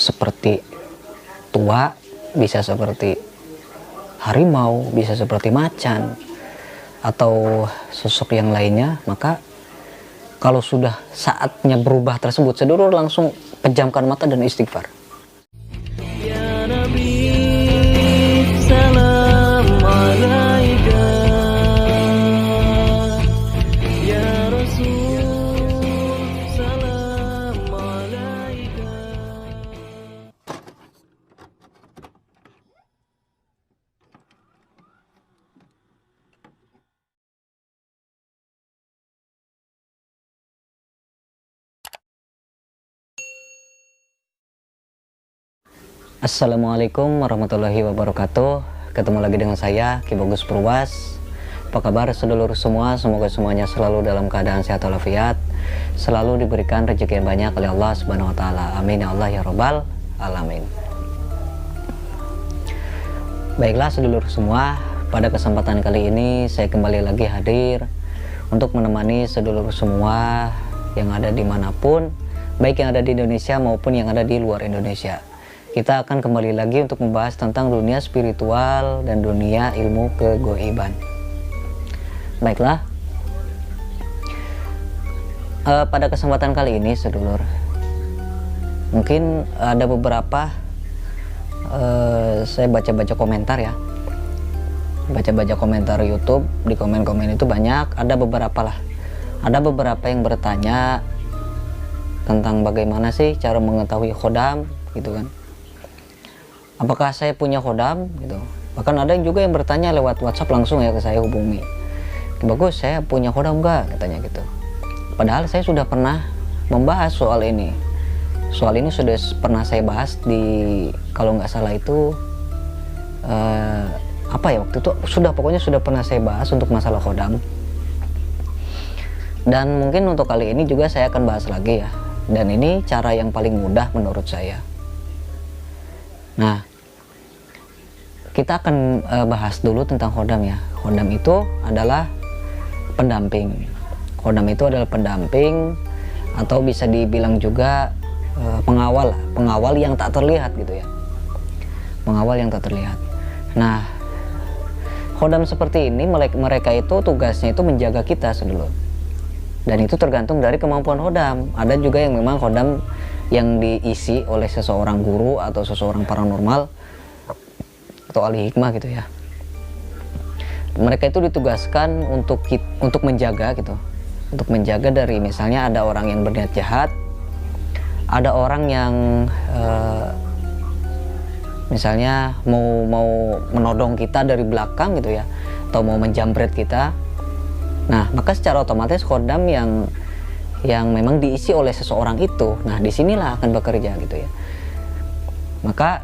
seperti tua, bisa seperti harimau, bisa seperti macan, atau sosok yang lainnya. Maka kalau sudah saatnya berubah tersebut, sedulur langsung pejamkan mata dan istighfar. Ya Nabi, salam alaika. Ya Rasul, salam alaika. Assalamualaikum warahmatullahi wabarakatuh. Ketemu lagi dengan saya, Ki Bagus Purwas. Apa kabar sedulur semua? Semoga semuanya selalu dalam keadaan sehat walafiat, selalu diberikan rezeki yang banyak oleh Allah Subhanahu wa taala. Amin ya Allah ya rabbal alamin. Baiklah sedulur semua, pada kesempatan kali ini saya kembali lagi hadir untuk menemani sedulur semua yang ada dimanapun, baik yang ada di Indonesia maupun yang ada di luar Indonesia. Kita akan kembali lagi untuk membahas tentang dunia spiritual dan dunia ilmu kegoiban. Baiklah, pada kesempatan kali ini sedulur, mungkin ada beberapa saya baca-baca komentar ya, baca-baca komentar YouTube. Di komen-komen itu banyak, ada beberapa yang bertanya tentang bagaimana sih cara mengetahui khodam gitu kan. Apakah saya punya khodam gitu. Bahkan ada juga yang bertanya lewat WhatsApp langsung ya ke saya, hubungi, Bagus, saya punya khodam enggak, katanya gitu. Padahal saya sudah pernah membahas soal ini. Soal ini sudah pernah saya bahas di, kalau nggak salah itu waktu itu pokoknya sudah pernah saya bahas untuk masalah khodam. Dan mungkin untuk kali ini juga saya akan bahas lagi ya. Dan ini cara yang paling mudah menurut saya. Nah, kita akan bahas dulu tentang khodam ya. Khodam itu adalah pendamping. Khodam itu adalah pendamping, atau bisa dibilang juga pengawal yang tak terlihat gitu ya. Pengawal yang tak terlihat. Nah, khodam seperti ini, mereka itu tugasnya itu menjaga kita sedulur. Dan itu tergantung dari kemampuan khodam. Ada juga yang memang khodam yang diisi oleh seseorang guru atau seseorang paranormal atau ahli hikmah gitu ya. Mereka itu ditugaskan untuk menjaga gitu, untuk menjaga dari misalnya ada orang yang berniat jahat, ada orang yang misalnya mau menodong kita dari belakang gitu ya, atau mau menjamret kita. Nah, maka secara otomatis khodam yang memang diisi oleh seseorang itu, nah disinilah akan bekerja gitu ya. Maka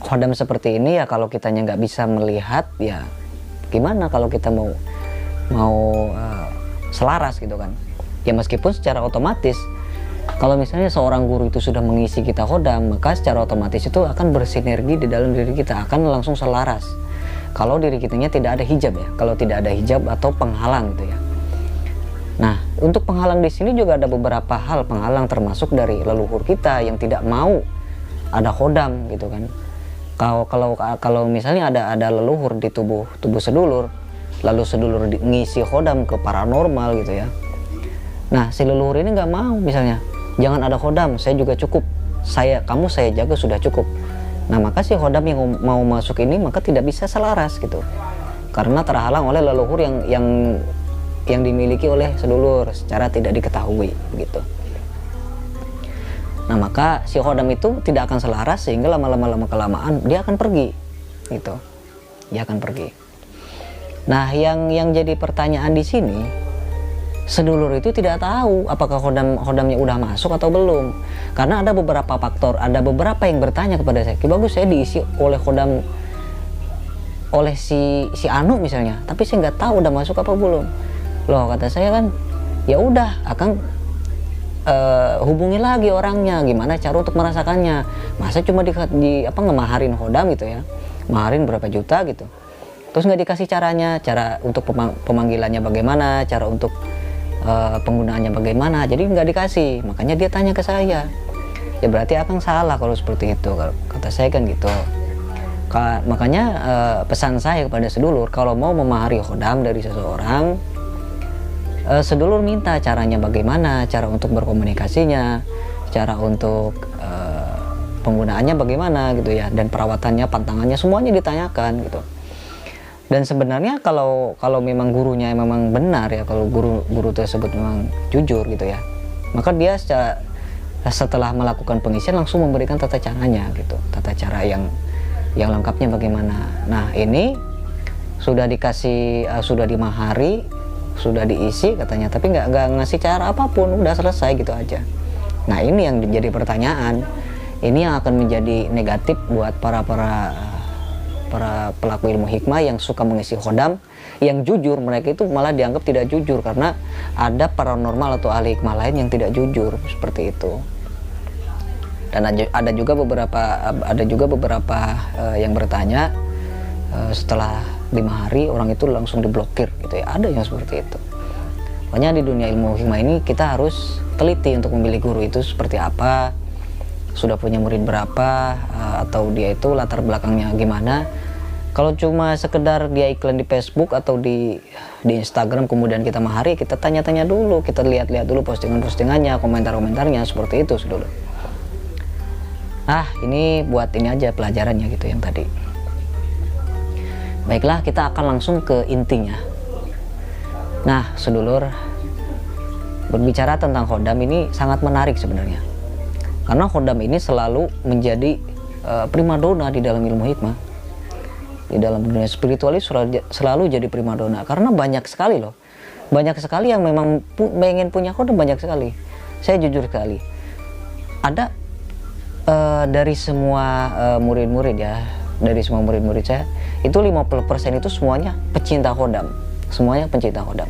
khodam seperti ini ya, kalau kitanya nggak bisa melihat ya gimana kalau kita mau selaras gitu kan ya. Meskipun secara otomatis kalau misalnya seorang guru itu sudah mengisi kita khodam, maka secara otomatis itu akan bersinergi di dalam diri kita, akan langsung selaras kalau diri kitanya tidak ada hijab ya, kalau tidak ada hijab atau penghalang gitu ya. Nah, untuk penghalang di sini juga ada beberapa hal penghalang, termasuk dari leluhur kita yang tidak mau ada khodam gitu kan. Kalau misalnya ada leluhur di tubuh sedulur, lalu sedulur ngisi khodam ke paranormal gitu ya. Nah, si leluhur ini nggak mau, misalnya jangan ada khodam, saya juga cukup, kamu saya jaga sudah cukup. Nah, maka si khodam yang mau masuk ini maka tidak bisa selaras gitu, karena terhalang oleh leluhur yang dimiliki oleh sedulur secara tidak diketahui begitu. Nah, maka si khodam itu tidak akan selaras, sehingga lama kelamaan dia akan pergi gitu. Dia akan pergi. Nah, yang jadi pertanyaan di sini, sedulur itu tidak tahu apakah khodamnya udah masuk atau belum. Karena ada beberapa faktor, ada beberapa yang bertanya kepada saya, Ki Bagus, saya diisi oleh khodam oleh si Anu misalnya, tapi saya nggak tahu udah masuk apa belum. Loh, kata saya kan, ya udah, Akang hubungi lagi orangnya, gimana cara untuk merasakannya. Masa cuma ngemaharin khodam gitu ya, maharin berapa juta gitu, terus nggak dikasih cara untuk pemanggilannya bagaimana, cara untuk penggunaannya bagaimana, jadi nggak dikasih. Makanya dia tanya ke saya, ya berarti akang salah kalau seperti itu, kata saya kan gitu. Makanya pesan saya kepada sedulur, kalau mau memahari khodam dari seseorang, sedulur minta caranya bagaimana, cara untuk berkomunikasinya, cara untuk penggunaannya bagaimana gitu ya, dan perawatannya, pantangannya, semuanya ditanyakan gitu. Dan sebenarnya kalau memang gurunya memang benar ya, kalau guru tersebut memang jujur gitu ya, maka dia setelah melakukan pengisian langsung memberikan tata caranya gitu, tata cara yang lengkapnya bagaimana. Nah ini sudah dikasih, sudah dimahari, sudah diisi katanya, tapi nggak ngasih cara apapun, udah selesai gitu aja. Nah ini yang jadi pertanyaan, ini yang akan menjadi negatif buat para pelaku ilmu hikmah yang suka mengisi khodam, yang jujur. Mereka itu malah dianggap tidak jujur karena ada paranormal atau ahli hikmah lain yang tidak jujur seperti itu. Dan ada juga beberapa yang bertanya setelah 5 hari orang itu langsung diblokir gitu ya, ada yang seperti itu. Pokoknya di dunia ilmu hikmah ini kita harus teliti untuk memilih guru itu seperti apa, sudah punya murid berapa, atau dia itu latar belakangnya gimana. Kalau cuma sekedar dia iklan di Facebook atau di Instagram kemudian kita mahari, kita tanya-tanya dulu, kita lihat-lihat dulu postingan-postingannya, komentar-komentarnya, seperti itu dulu. Ini buat ini aja pelajarannya gitu yang tadi. Baiklah, kita akan langsung ke intinya. Nah, sedulur, berbicara tentang khodam ini sangat menarik sebenarnya. Karena khodam ini selalu menjadi primadona di dalam ilmu hikmah. Di dalam dunia spiritualis selalu jadi primadona. Karena banyak sekali loh. Banyak sekali yang memang pengen punya khodam, banyak sekali. Saya jujur sekali. Ada dari semua murid-murid ya, dari semua murid-murid saya, itu 50% itu semuanya pecinta khodam. Semuanya pencinta khodam.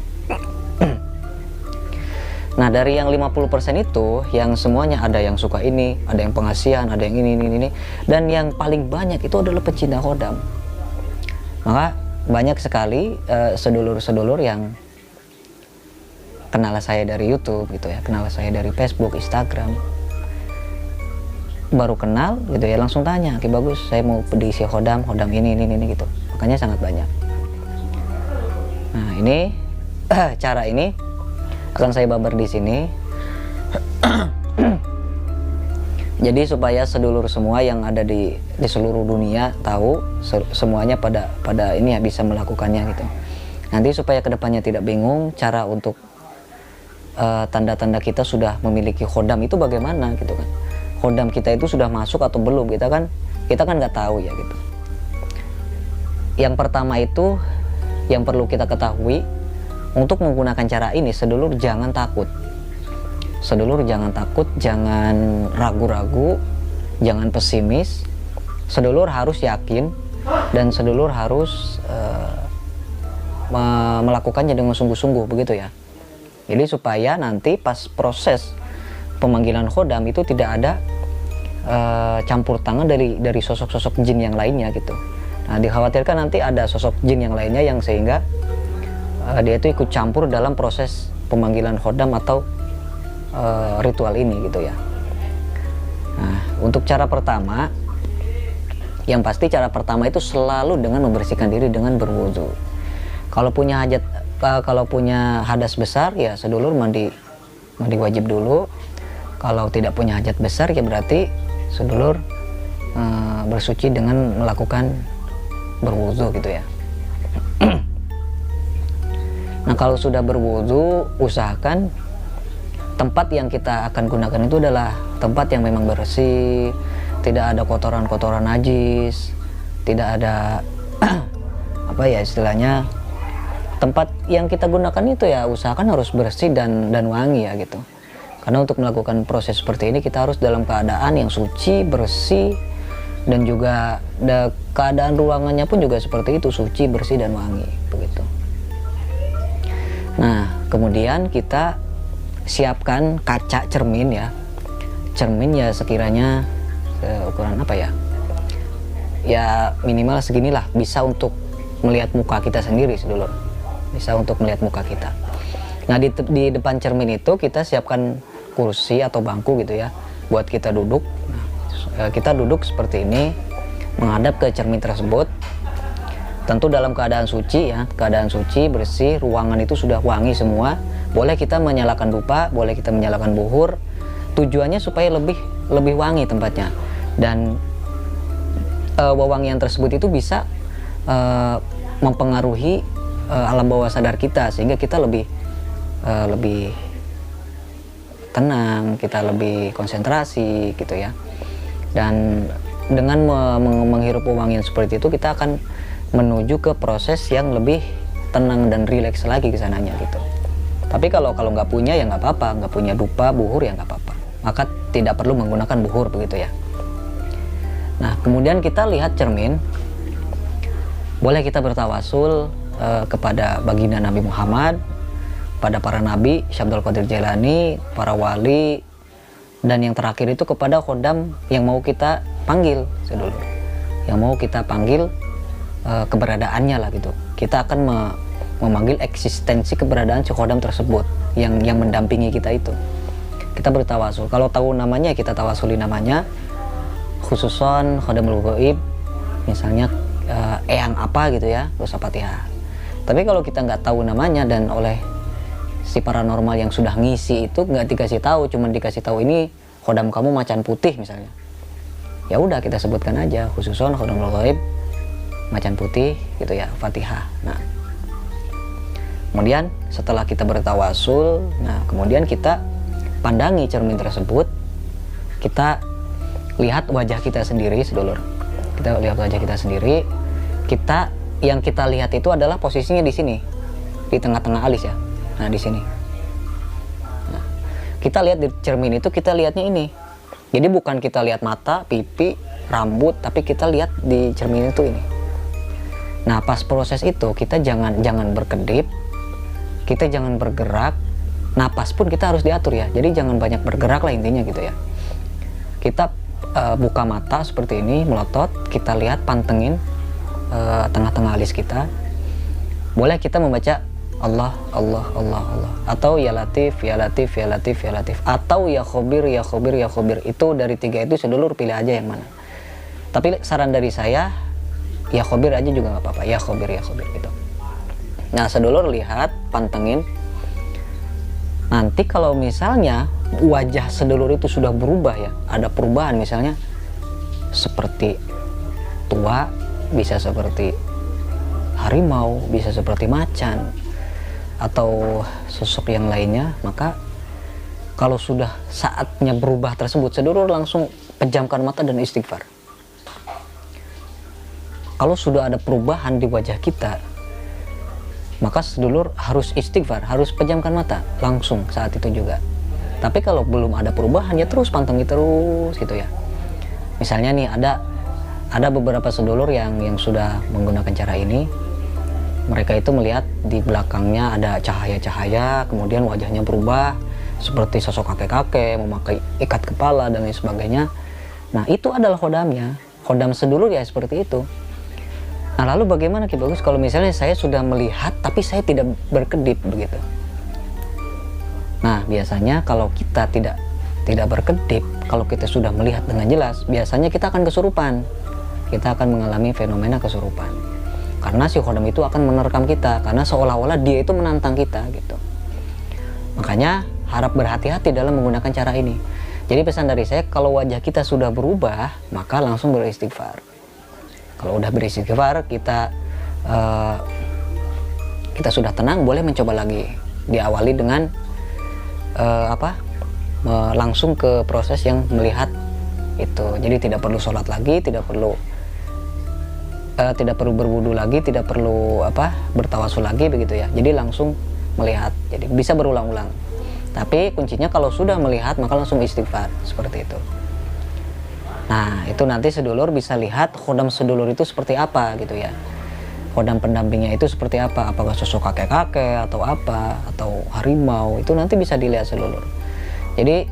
Nah dari yang 50% itu, yang semuanya ada yang suka ini, ada yang pengasihan, ada yang ini. Dan yang paling banyak itu adalah pecinta khodam. Maka banyak sekali sedulur-sedulur yang kenal saya dari YouTube gitu ya, kenal saya dari Facebook, Instagram. Baru kenal gitu ya, langsung tanya, Ki Bagus, saya mau diisi khodam ini gitu. Makanya sangat banyak. Nah ini cara ini akan saya babar di sini. Jadi supaya sedulur semua yang ada di seluruh dunia tahu, semuanya pada ini ya bisa melakukannya gitu. Nanti supaya kedepannya tidak bingung cara untuk tanda-tanda kita sudah memiliki khodam itu bagaimana gitu kan. Khodam kita itu sudah masuk atau belum, kita kan nggak tahu ya gitu. Yang pertama itu yang perlu kita ketahui, untuk menggunakan cara ini sedulur jangan takut. Sedulur jangan takut, jangan ragu-ragu, jangan pesimis. Sedulur harus yakin dan sedulur harus melakukannya dengan sungguh-sungguh begitu ya. Jadi supaya nanti pas proses pemanggilan khodam itu tidak ada campur tangan dari sosok-sosok jin yang lainnya gitu. Nah dikhawatirkan nanti ada sosok jin yang lainnya yang sehingga dia itu ikut campur dalam proses pemanggilan khodam atau ritual ini gitu ya. Nah untuk cara pertama, yang pasti cara pertama itu selalu dengan membersihkan diri dengan berwudu. Kalau punya hadas besar ya sedulur mandi wajib dulu. Kalau tidak punya hajat besar ya berarti sedulur bersuci dengan melakukan berwudu gitu ya. Nah kalau sudah berwudu, usahakan tempat yang kita akan gunakan itu adalah tempat yang memang bersih, tidak ada kotoran-kotoran najis, tidak ada apa ya istilahnya, tempat yang kita gunakan itu ya usahakan harus bersih dan wangi ya gitu. Karena untuk melakukan proses seperti ini kita harus dalam keadaan yang suci, bersih, dan juga keadaan ruangannya pun juga seperti itu, suci, bersih, dan wangi begitu. Nah kemudian kita siapkan kaca cermin ya. Cermin ya sekiranya ukuran apa ya, ya minimal seginilah, bisa untuk melihat muka kita sendiri sedulur, bisa untuk melihat muka kita. Nah di depan cermin itu kita siapkan kursi atau bangku gitu ya, buat kita duduk. Kita duduk seperti ini, menghadap ke cermin tersebut. Tentu dalam keadaan suci ya, keadaan suci, bersih, ruangan itu sudah wangi semua. Boleh kita menyalakan dupa, boleh kita menyalakan buhur. Tujuannya supaya lebih wangi tempatnya. Dan wewangian tersebut itu bisa mempengaruhi alam bawah sadar kita, sehingga kita lebih tenang, kita lebih konsentrasi gitu ya. Dan dengan menghirup wewangian seperti itu, kita akan menuju ke proses yang lebih tenang dan rileks lagi ke sananya gitu. Tapi kalau nggak punya ya nggak apa-apa, nggak punya dupa, buhur ya nggak apa-apa. Maka tidak perlu menggunakan buhur begitu ya. Nah, kemudian kita lihat cermin. Boleh kita bertawasul kepada baginda Nabi Muhammad, pada para nabi, Syekh Abdul Qadir Jailani, para wali, dan yang terakhir itu kepada khodam yang mau kita panggil sedulur, yang mau kita panggil keberadaannya lah gitu. Kita akan memanggil eksistensi keberadaan si khodam tersebut yang mendampingi kita itu. Kita bertawasul. Kalau tahu namanya kita tawasuli namanya, khususon khodamul ghaib, misalnya eyang apa gitu ya, dosa Fatihah. Tapi kalau kita nggak tahu namanya dan oleh si paranormal yang sudah ngisi itu nggak dikasih tahu, cuman dikasih tahu ini khodam kamu macan putih misalnya, ya udah kita sebutkan aja khususon khodamul ghaib macan putih gitu ya, Fatihah. Nah, kemudian setelah kita bertawasul, nah kemudian kita pandangi cermin tersebut, kita lihat wajah kita sendiri sedulur, kita lihat wajah kita sendiri. Yang kita lihat itu adalah posisinya di sini, di tengah-tengah alis ya. Nah di sini. Nah, kita lihat di cermin itu, kita lihatnya ini. Jadi bukan kita lihat mata, pipi, rambut, tapi kita lihat di cermin itu ini. Nah pas proses itu kita jangan berkedip, kita jangan bergerak. Napas pun kita harus diatur ya. Jadi jangan banyak bergerak lah intinya gitu ya. Kita buka mata seperti ini, melotot, kita lihat, pantengin tengah-tengah alis kita. Boleh kita membaca Allah, Allah, Allah, Allah, atau ya Latif, ya Latif, ya Latif, ya Latif, atau ya Khobir, ya Khobir, ya Khobir. Itu dari 3 itu sedulur pilih aja yang mana. Tapi saran dari saya, ya Khobir aja juga nggak apa-apa, ya Khobir gitu. Nah sedulur lihat, pantengin. Nanti kalau misalnya wajah sedulur itu sudah berubah ya, ada perubahan misalnya seperti tua, bisa seperti harimau, bisa seperti macan, atau sosok yang lainnya, maka kalau sudah saatnya berubah tersebut, sedulur langsung pejamkan mata dan istighfar. Kalau sudah ada perubahan di wajah kita, maka sedulur harus istighfar, harus pejamkan mata langsung saat itu juga. Tapi kalau belum ada perubahan ya terus pantengi terus gitu ya. Misalnya nih ada beberapa sedulur yang sudah menggunakan cara ini. Mereka itu melihat di belakangnya ada cahaya-cahaya, kemudian wajahnya berubah seperti sosok kakek-kakek, memakai ikat kepala dan lain sebagainya. Nah itu adalah khodamnya, khodam sedulur ya seperti itu. Nah lalu bagaimana Ki Bagus kalau misalnya saya sudah melihat tapi saya tidak berkedip begitu? Nah biasanya kalau kita tidak berkedip, kalau kita sudah melihat dengan jelas, biasanya kita akan kesurupan. Kita akan mengalami fenomena kesurupan. Karena si khodam itu akan menerkam kita, karena seolah-olah dia itu menantang kita gitu. Makanya harap berhati-hati dalam menggunakan cara ini. Jadi pesan dari saya, kalau wajah kita sudah berubah, maka langsung beristighfar. Kalau udah beristighfar, kita sudah tenang, boleh mencoba lagi. Diawali dengan langsung ke proses yang melihat itu. Jadi tidak perlu sholat lagi, tidak perlu berwudu lagi, tidak perlu bertawasul lagi begitu ya. Jadi langsung melihat. Jadi bisa berulang-ulang. Tapi kuncinya kalau sudah melihat maka langsung istighfar seperti itu. Nah itu nanti sedulur bisa lihat khodam sedulur itu seperti apa gitu ya. Khodam pendampingnya itu seperti apa, apakah sosok kakek-kakek atau apa, atau harimau, itu nanti bisa dilihat sedulur. Jadi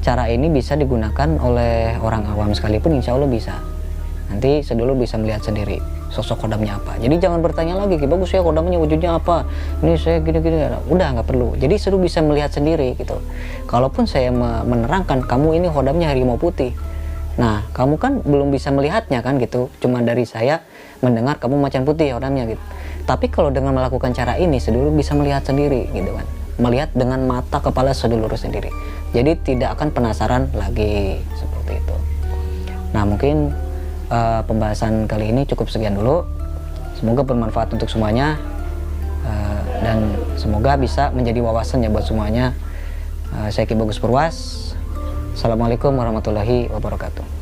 cara ini bisa digunakan oleh orang awam sekalipun insya Allah bisa. nanti sedulur bisa melihat sendiri sosok kodamnya apa. Jadi jangan bertanya lagi, Ki Bagus ya kodamnya wujudnya apa, ini saya gini-gini, udah nggak perlu. Jadi sedulur bisa melihat sendiri gitu. Kalaupun saya menerangkan kamu ini kodamnya harimau putih, nah kamu kan belum bisa melihatnya kan gitu, cuma dari saya mendengar kamu macan putih kodamnya gitu. Tapi kalau dengan melakukan cara ini sedulur bisa melihat sendiri gitu kan, melihat dengan mata kepala sedulur sendiri. Jadi tidak akan penasaran lagi seperti itu. Nah mungkin pembahasan kali ini cukup sekian dulu. Semoga bermanfaat untuk semuanya, dan semoga bisa menjadi wawasan ya buat semuanya. Saya Ki Bagus Purwas. Assalamualaikum warahmatullahi wabarakatuh.